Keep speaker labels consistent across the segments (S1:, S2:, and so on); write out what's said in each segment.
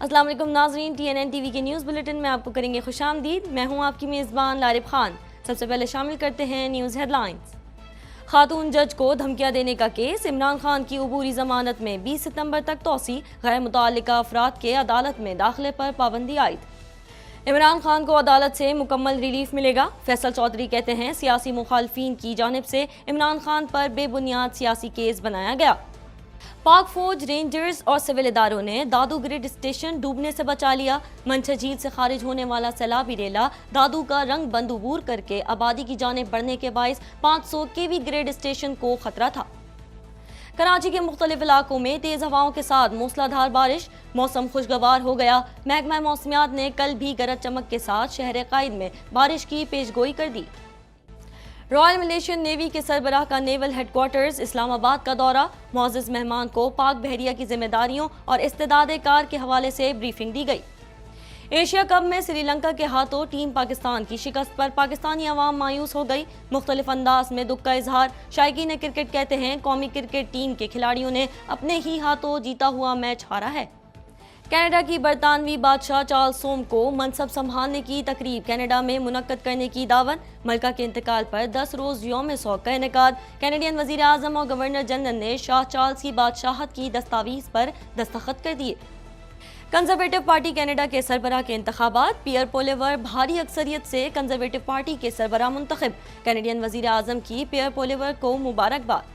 S1: السلام علیکم ناظرین، TNN ٹی وی کے نیوز بلیٹن میں آپ کو کریں گے خوش آمدید۔ میں ہوں آپ کی میزبان لارب خان۔ سب سے پہلے شامل کرتے ہیں نیوز ہیڈ لائنز۔ خاتون جج کو دھمکیاں دینے کا کیس، عمران خان کی عبوری ضمانت میں 20 ستمبر تک توسیع، غیر متعلقہ افراد کے عدالت میں داخلے پر پابندی عائد۔ عمران خان کو عدالت سے مکمل ریلیف ملے گا، فیصل چودھری کہتے ہیں سیاسی مخالفین کی جانب سے عمران خان پر بے بنیاد سیاسی کیس بنایا گیا۔ پاک فوج، رینجرز اور سول اداروں نے دادو گریڈ اسٹیشن ڈوبنے سے بچا لیا۔ منچھر جھیل سے خارج ہونے والا سیلابی ریلا دادو کا رنگ بند عبور کر کے آبادی کی جانب بڑھنے کے باعث 500 KV گریڈ اسٹیشن کو خطرہ تھا۔ کراچی کے مختلف علاقوں میں تیز ہواؤں کے ساتھ موسلا دھار بارش، موسم خوشگوار ہو گیا۔ محکمہ موسمیات نے کل بھی گرج چمک کے ساتھ شہر قائد میں بارش کی پیشگوئی کر دی۔ رائل ملیشین نیوی کے سربراہ کا نیول ہیڈ کوارٹرز اسلام آباد کا دورہ، معزز مہمان کو پاک بحریہ کی ذمہ داریوں اور استعداد کار کے حوالے سے بریفنگ دی گئی۔ ایشیا کپ میں سری لنکا کے ہاتھوں ٹیم پاکستان کی شکست پر پاکستانی عوام مایوس ہو گئی۔ مختلف انداز میں دکھ کا اظہار، شائقین کرکٹ کہتے ہیں قومی کرکٹ ٹیم کے کھلاڑیوں نے اپنے ہی ہاتھوں جیتا ہوا میچ ہارا ہے۔ کینیڈا کی برطانوی بادشاہ چارلس سوم کو منصب سنبھالنے کی تقریب کینیڈا میں منعقد کرنے کی دعوت، ملکہ کے انتقال پر 10 روز یوم سوگ کا انعقاد۔ کینیڈین وزیر اعظم اور گورنر جنرل نے شاہ چارلس کی بادشاہت کی دستاویز پر دستخط کر دیے۔ کنزرویٹو پارٹی کینیڈا کے سربراہ کے انتخابات، پیئر پولیور بھاری اکثریت سے کنزرویٹو پارٹی کے سربراہ منتخب، کینیڈین وزیر اعظم کی پیئر پولیور کو مبارکباد۔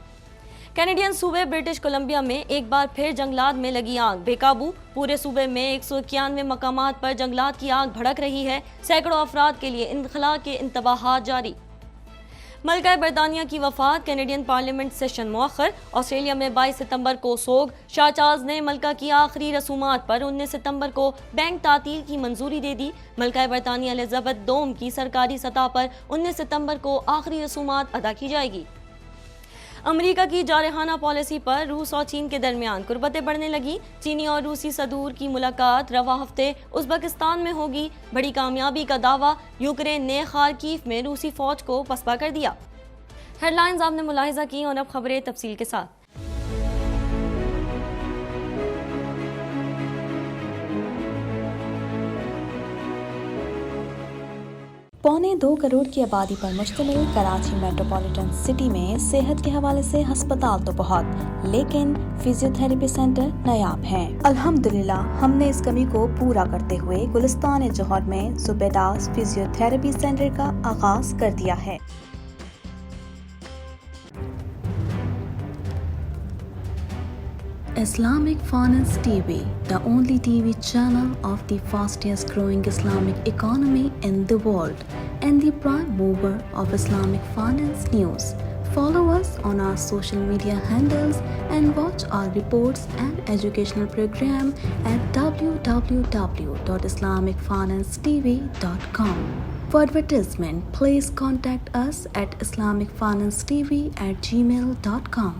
S1: کینیڈین صوبے برٹش کولمبیا میں ایک بار پھر جنگلات میں لگی آگ بے قابو، پورے صوبے میں 191 مقامات پر جنگلات کی آگ بھڑک رہی ہے، سینکڑوں افراد کے لیے انخلاء کے انتباہات جاری۔ ملکہ برطانیہ کی وفات، کینیڈین پارلیمنٹ سیشن مؤخر، آسٹریلیا میں 22 ستمبر کو سوگ، شاہ چارلس نے ملکہ کی آخری رسومات پر 19 ستمبر کو بینک تعطیل کی منظوری دے دی۔ ملکہ برطانیہ الزبتھ دوم کی سرکاری سطح پر 19 ستمبر کو آخری رسومات ادا کی جائے گی۔ امریکہ کی جارحانہ پالیسی پر روس اور چین کے درمیان قربتیں بڑھنے لگیں۔ چینی اور روسی صدور کی ملاقات رواں ہفتے ازبکستان میں ہوگی۔ بڑی کامیابی کا دعویٰ، یوکرین نے خارکیف میں روسی فوج کو پسپا کر دیا۔ ہیڈ لائنز آپ نے ملاحظہ کی اور اب خبریں تفصیل کے ساتھ۔
S2: 1.25 کروڑ کی آبادی پر مشتمل کراچی میٹروپولیٹن سٹی میں صحت کے حوالے سے ہسپتال تو بہت، لیکن فزیو تھراپی سینٹر نایاب ہیں۔ الحمدللہ ہم نے اس کمی کو پورا کرتے ہوئے گلستان جوہر میں زبیداس فزیو تھراپی سینٹر کا آغاز کر دیا ہے۔ Islamic Finance TV, the only TV channel of the fastest growing Islamic economy in the world and the prime mover of Islamic finance news. Follow us on our social media handles and watch our reports and educational program at www.islamicfinancetv.com. For advertisement, please contact us at islamicfinancetv@gmail.com.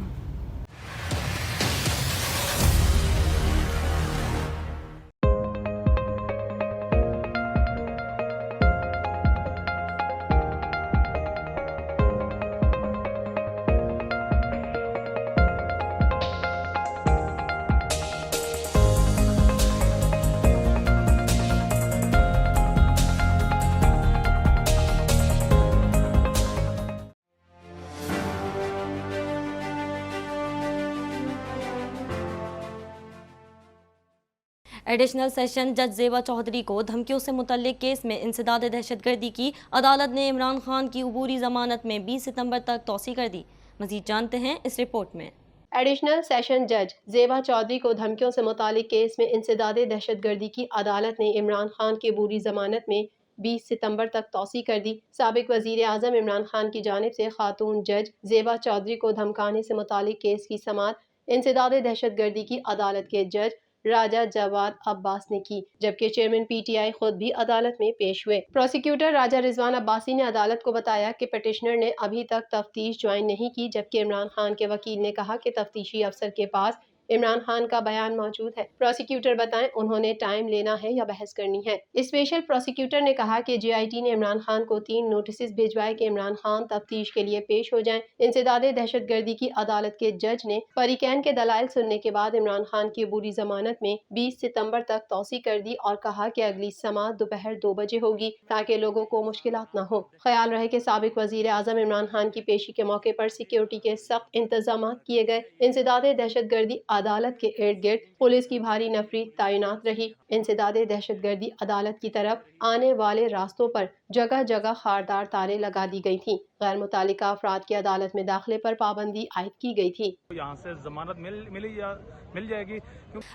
S1: Additional session جج زیبا چودھری کو دھمکیوں سے متعلق case میں انسداد دہشت گردی کی عدالت نے عمران خان کی عبوری ضمانت میں 20 ستمبر تک توسیع کر دی۔ مزید جانتے ہیں اس رپورٹ میں۔
S3: ایڈیشنل سیشن جج زیبا چودھری کو دھمکیوں سے متعلق کیس میں انسداد دہشت گردی کی عدالت نے عمران خان کی عبوری ضمانت میں 20 ستمبر تک توسیع کر دی۔ سابق وزیر اعظم عمران خان کی جانب سے خاتون جج زیبا چودھری کو دھمکانے سے متعلق کیس کی سماعت انسداد دہشت گردی کی عدالت کے جج راجہ جواد عباس نے کی، جبکہ چیئرمین PTI خود بھی عدالت میں پیش ہوئے۔ پروسیکیوٹر راجہ رضوان عباسی نے عدالت کو بتایا کہ پٹیشنر نے ابھی تک تفتیش جوائن نہیں کی، جبکہ عمران خان کے وکیل نے کہا کہ تفتیشی افسر کے پاس عمران خان کا بیان موجود ہے۔ پروسیکیوٹر بتائیں انہوں نے ٹائم لینا ہے یا بحث کرنی ہے۔ اسپیشل پروسیکیوٹر نے کہا کہ جی آئی ٹی نے عمران خان کو 3 نوٹسز بھیجوائے کہ عمران خان تفتیش کے لیے پیش ہو جائیں۔ انسداد دہشت گردی کی عدالت کے جج نے فریقین کے دلائل سننے کے بعد عمران خان کی عبوری ضمانت میں 20 ستمبر تک توسیع کر دی اور کہا کہ اگلی سماعت دوپہر 2 بجے ہوگی تاکہ لوگوں کو مشکلات نہ ہوں۔ خیال رہے کہ سابق وزیر اعظم عمران خان کی پیشی کے موقع پر سیکیورٹی کے سخت انتظامات کیے گئے۔ انسداد دہشت گردی عدالت کے ارد گرد پولیس کی بھاری نفری تعینات رہی۔ انسداد دہشت گردی عدالت کی طرف آنے والے راستوں پر جگہ جگہ خاردار تاریں لگا دی گئی تھیں۔ غیر متعلقہ افراد کی عدالت میں داخلے پر پابندی عائد کی گئی تھی۔
S4: یہاں سے ضمانت مل جائے گی۔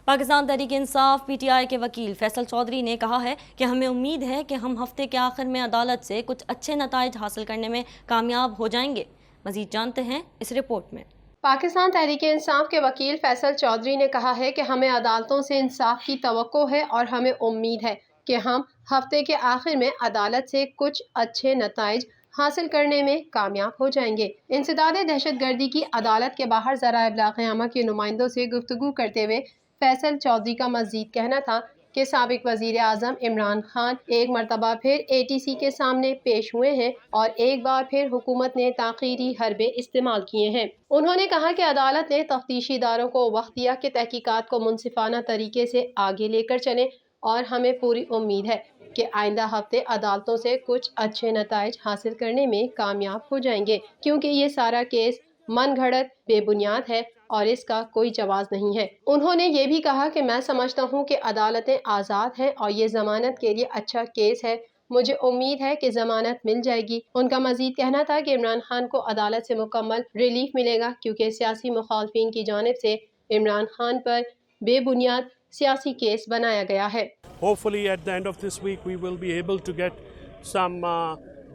S1: Pakistan Tehreek Insaf P T I کے وکیل فیصل چودھری نے کہا ہے کہ ہمیں امید ہے کہ ہم ہفتے کے آخر میں عدالت سے کچھ اچھے نتائج حاصل کرنے میں کامیاب ہو جائیں گے۔ مزید جانتے ہیں اس رپورٹ میں۔
S3: پاکستان تحریک انصاف کے وکیل فیصل چودھری نے کہا ہے کہ ہمیں عدالتوں سے انصاف کی توقع ہے اور ہمیں امید ہے کہ ہم ہفتے کے آخر میں عدالت سے کچھ اچھے نتائج حاصل کرنے میں کامیاب ہو جائیں گے۔ انسداد دہشت گردی کی عدالت کے باہر ذرائع ابلاغ عامہ کے نمائندوں سے گفتگو کرتے ہوئے فیصل چودھری کا مزید کہنا تھا کہ سابق وزیر اعظم عمران خان ایک مرتبہ پھر اے ٹی سی کے سامنے پیش ہوئے ہیں اور ایک بار پھر حکومت نے تاخیری حربے استعمال کیے ہیں۔ انہوں نے کہا کہ عدالت نے تفتیشی اداروں کو وقت دیا کہ تحقیقات کو منصفانہ طریقے سے آگے لے کر چلیں اور ہمیں پوری امید ہے کہ آئندہ ہفتے عدالتوں سے کچھ اچھے نتائج حاصل کرنے میں کامیاب ہو جائیں گے، کیونکہ یہ سارا کیس من گھڑت بے بنیاد ہے اور اس کا کوئی جواز نہیں ہے۔ انہوں نے یہ بھی کہا کہ میں سمجھتا ہوں کہ عدالتیں آزاد ہیں اور یہ ضمانت کے لیے اچھا کیس ہے۔ مجھے امید ہے کہ ضمانت مل جائے گی۔ ان کا مزید کہنا تھا کہ عمران خان کو عدالت سے مکمل ریلیف ملے گا کیونکہ سیاسی مخالفین کی جانب سے عمران خان پر بے بنیاد سیاسی کیس بنایا گیا ہے۔
S5: Hopefully at the end of this week we will be able to get some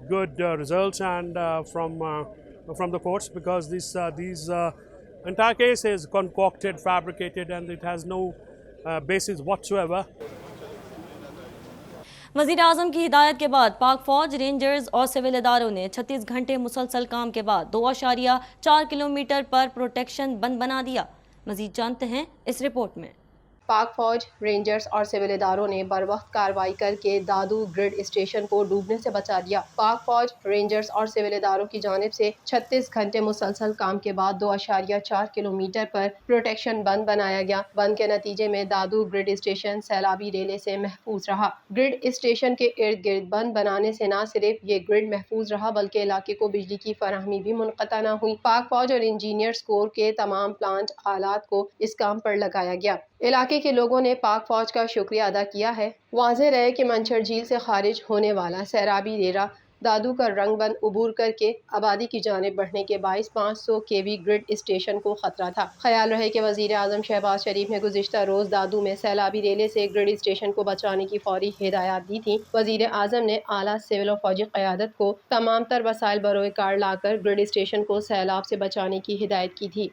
S5: good results and from the courts, because these entire case is concocted, fabricated, and it has no basis whatsoever.
S1: وزیر اعظم کی ہدایت کے بعد پاک فوج، rangers اور civil اداروں نے 36 گھنٹے مسلسل کام کے بعد 2.4 کلومیٹر پر پروٹیکشن بند بنا دیا۔ مزید جانتے ہیں اس رپورٹ میں۔
S3: پاک فوج، رینجرز اور سول اداروں نے بروقت کارروائی کر کے دادو گرڈ اسٹیشن کو ڈوبنے سے بچا لیا۔ پاک فوج، رینجرز اور سول اداروں کی جانب سے 36 گھنٹے مسلسل کام کے بعد 2.4 کلومیٹر پر پروٹیکشن بند بنایا گیا۔ بند کے نتیجے میں دادو گرڈ اسٹیشن سیلابی ریلے سے محفوظ رہا۔ گرڈ اسٹیشن کے ارد گرد بند بنانے سے نہ صرف یہ گرڈ محفوظ رہا بلکہ علاقے کو بجلی کی فراہمی بھی منقطع نہ ہوئی۔ پاک فوج اور انجینئرز کور کے تمام پلانٹ آلات کو اس کام پر لگایا گیا۔ علاقے کے لوگوں نے پاک فوج کا شکریہ ادا کیا ہے۔ واضح رہے کہ منچھر جھیل سے خارج ہونے والا سیرابی ریرا دادو کا رنگ بند عبور کر کے آبادی کی جانب بڑھنے کے باعث 500 kV گرڈ اسٹیشن کو خطرہ تھا۔ خیال رہے کہ وزیر اعظم شہباز شریف نے گزشتہ روز دادو میں سیلابی ریلے سے گرڈ اسٹیشن کو بچانے کی فوری ہدایات دی تھی۔ وزیر اعظم نے اعلیٰ سول و فوجی قیادت کو تمام تر وسائل بروئے کار لا کر گرڈ اسٹیشن کو سیلاب سے بچانے کی ہدایت کی تھی۔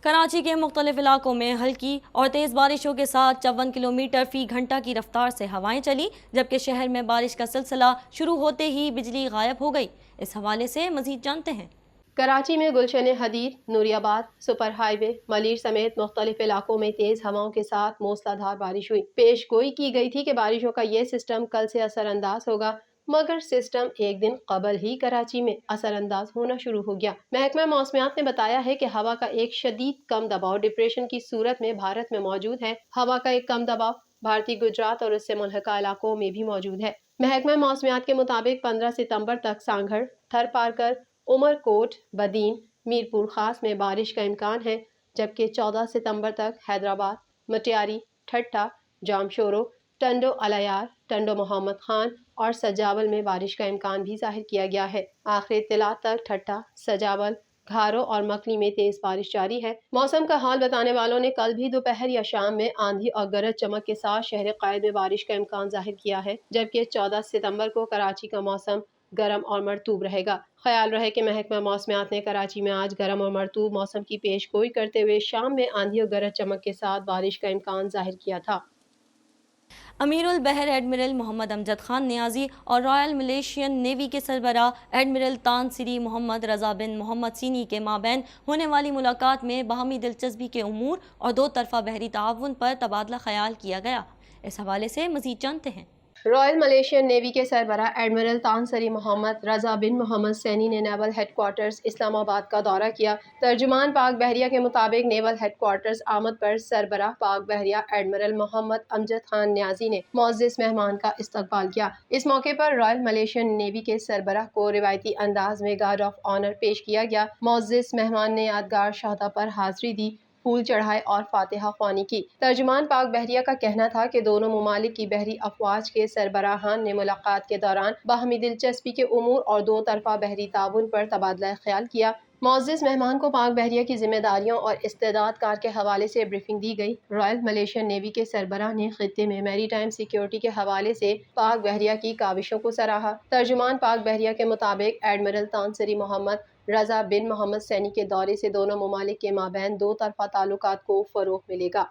S1: کراچی کے مختلف علاقوں میں ہلکی اور تیز بارشوں کے ساتھ 54 کلومیٹر فی گھنٹہ کی رفتار سے ہوائیں چلی، جبکہ شہر میں بارش کا سلسلہ شروع ہوتے ہی بجلی غائب ہو گئی۔ اس حوالے سے مزید جانتے ہیں۔
S3: کراچی میں گلشن حدید، نوری آباد، سپر ہائی وے، ملیر سمیت مختلف علاقوں میں تیز ہواؤں کے ساتھ موسلا دھار بارش ہوئی۔ پیش گوئی کی گئی تھی کہ بارشوں کا یہ سسٹم کل سے اثر انداز ہوگا، مگر سسٹم ایک دن قبل ہی کراچی میں اثر انداز ہونا شروع ہو گیا۔ محکمہ موسمیات نے بتایا ہے کہ ہوا کا ایک شدید کم دباؤ ڈپریشن کی صورت میں بھارت میں موجود ہے۔ ہوا کا ایک کم دباؤ بھارتی گجرات اور اس سے ملحقہ علاقوں میں بھی موجود ہے۔ محکمہ موسمیات کے مطابق 15 ستمبر تک سانگھڑ، تھر پارکر، عمر کوٹ، بدین، میرپور خاص میں بارش کا امکان ہے، جبکہ 14 ستمبر تک حیدرآباد، مٹیاری، ٹھٹھہ، جامشورو، ٹنڈو الیار، ٹنڈو محمد خان اور سجاول میں بارش کا امکان بھی ظاہر کیا گیا ہے۔ آخری اطلاع تک ٹھٹھہ، سجاول، گھارو اور مکلی میں تیز بارش جاری ہے۔ موسم کا حال بتانے والوں نے کل بھی دوپہر یا شام میں آندھی اور گرج چمک کے ساتھ شہر قائد میں بارش کا امکان ظاہر کیا ہے، جبکہ 14 ستمبر کو کراچی کا موسم گرم اور مرطوب رہے گا۔ خیال رہے کہ محکمہ موسمیات نے کراچی میں آج گرم اور مرطوب موسم کی پیش گوئی کرتے ہوئے شام میں آندھی اور گرج چمک کے ساتھ بارش کا امکان ظاہر کیا تھا۔
S1: امیر البحر ایڈمرل محمد امجد خان نیازی اور رائل ملیشین نیوی کے سربراہ ایڈمرل تان سری محمد رضا بن محمد سینی کے مابین ہونے والی ملاقات میں باہمی دلچسپی کے امور اور دو طرفہ بحری تعاون پر تبادلہ خیال کیا گیا۔ اس حوالے سے مزید جانتے ہیں۔
S3: رائل ملیشین نیوی کے سربراہ ایڈمرل تان سری محمد رضا بن محمد سینی نے نیول ہیڈ کوارٹرز اسلام آباد کا دورہ کیا۔ ترجمان پاک بحریہ کے مطابق نیول ہیڈ کوارٹرز آمد پر سربراہ پاک بحریہ ایڈمرل محمد امجد خان نیازی نے معزز مہمان کا استقبال کیا۔ اس موقع پر رائل ملیشین نیوی کے سربراہ کو روایتی انداز میں گارڈ آف آنر پیش کیا گیا۔ معزز مہمان نے یادگار شہدا پر حاضری دی، پھول چڑھائے اور فاتحہ خوانی کی۔ ترجمان پاک بحریہ کا کہنا تھا کہ دونوں ممالک کی بحری افواج کے سربراہان نے ملاقات کے دوران باہمی دلچسپی کے امور اور دو طرفہ بحری تعاون پر تبادلہ خیال کیا۔ معزز مہمان کو پاک بحریہ کی ذمہ داریوں اور استعداد کار کے حوالے سے بریفنگ دی گئی۔ رائل ملیشین نیوی کے سربراہ نے خطے میں میری ٹائم سیکیورٹی کے حوالے سے پاک بحریہ کی کاوشوں کو سراہا۔ ترجمان پاک بحریہ کے مطابق ایڈمرل تان سری محمد رضا بن محمد سینی کے دورے سے دونوں ممالک کے مابین دو طرفہ تعلقات کو فروغ ملے گا۔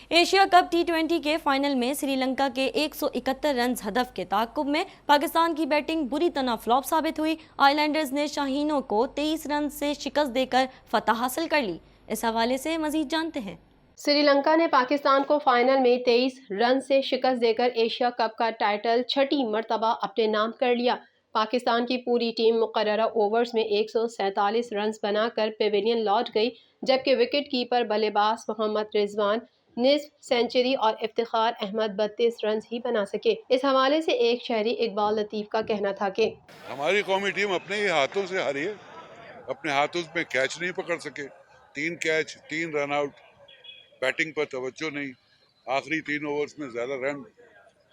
S1: ایشیا کپ T20 کے فائنل میں سری لنکا کے 171 رنز ہدف کے تعاقب میں پاکستان کی بیٹنگ بری طرح فلاپ ثابت ہوئی۔ آئی لینڈرز نے شاہینوں کو 23 رنز سے شکست دے کر فتح حاصل کر لی۔ اس حوالے سے مزید جانتے ہیں۔
S3: سری لنکا نے پاکستان کو فائنل میں 23 رن سے شکست دے کر ایشیا کپ کا ٹائٹل چھٹی مرتبہ اپنے نام کر لیا۔ پاکستان کی پوری ٹیم مقررہ اوورز میں 147 رنز بنا کر پیویلین لوٹ گئی، جبکہ وکٹ کیپر بلے باز محمد رضوان نصف سینچری اور افتخار احمد 32 رنز ہی بنا سکے۔ اس حوالے سے ایک شہری اقبال لطیف کا کہنا تھا کہ
S6: ہماری قومی ٹیم اپنے ہی ہاتھوں سے ہاری ہے، اپنے ہاتھوں میں کیچ نہیں پکڑ سکے، 3 کیچ 3 رن آؤٹ، بیٹنگ پر توجہ نہیں، آخری 3 اوورز میں زیادہ رن،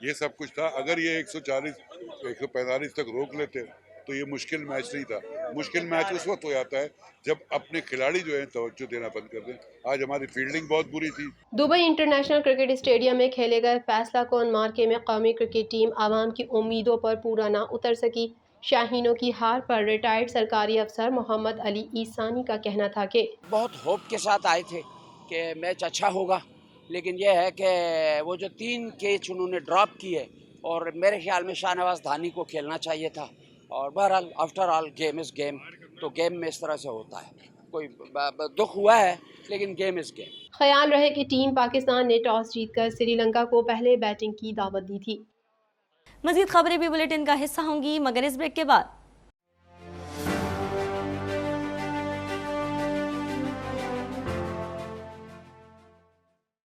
S6: یہ سب کچھ تھا۔ اگر یہ 140 145 تک روک لیتے تو یہ مشکل میچ نہیں تھا۔ مشکل میچ اس وقت ہو جاتا ہے جب اپنے کھلاڑی جو ہیں توجہ دینا بند کر دیں۔ آج ہماری فیلڈنگ بہت بری تھی۔
S3: دبئی انٹرنیشنل کرکٹ اسٹیڈیم میں کھیلے گئے فیصلہ کن مارکے میں قومی کرکٹ ٹیم عوام کی امیدوں پر پورا نہ اتر سکی۔ شاہینوں کی ہار پر ریٹائرڈ سرکاری افسر محمد علی عیسانی کا کہنا تھا کہ
S7: بہت ہوپ کے ساتھ آئے تھے کہ میچ اچھا ہوگا، لیکن یہ ہے کہ وہ جو 3 کیچ انہوں نے ڈراپ کیے، اور میرے خیال میں شاہ نواز دھانی کو کھیلنا چاہیے تھا، اور بہرحال after all game is game, تو گیم میں اس طرح سے ہوتا ہے، کوئی دکھ ہوا ہے لیکن گیم از گیم۔
S3: خیال رہے کہ ٹیم پاکستان نے ٹاس جیت کر سری لنکا کو پہلے بیٹنگ کی دعوت دی تھی۔
S1: مزید خبریں بھی بلیٹن کا حصہ ہوں گی، مگر اس بریک کے بعد۔